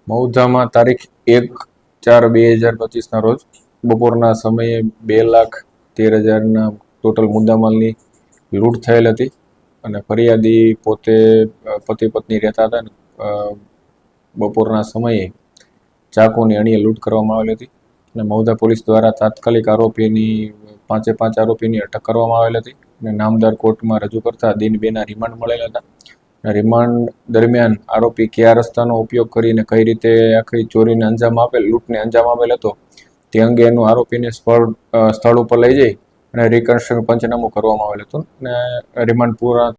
મૌધામાં તારીખ 1/4/2025 રોજ બપોરના સમયે 2,13,000 ટોટલ મુદ્દામાલની લૂંટ થયેલ હતી અને ફરિયાદી પોતે પતિ પત્ની રહેતા હતા. બપોરના સમયે ચાકુની અણીએ લૂંટ કરવામાં આવેલી હતી અને મૌધા પોલીસ દ્વારા તાત્કાલિક પાંચે પાંચ આરોપીની અટક કરવામાં આવેલ હતી અને નામદાર કોર્ટમાં રજૂ કરતા દિન 2ના રિમાન્ડ મળેલા હતા. રિમાન્ડ દરમિયાન આરોપી કયા રસ્તાનો ઉપયોગ કરીને કઈ રીતે આખી ચોરીને લૂંટને અંજામ આપેલ હતો તે અંગેનું આરોપીને સ્થળ ઉપર લઈ જઈ અને રિકન્સ્ટ્રક્શન પંચનામું કરવામાં આવેલ હતું અને રિમાન્ડ પૂરા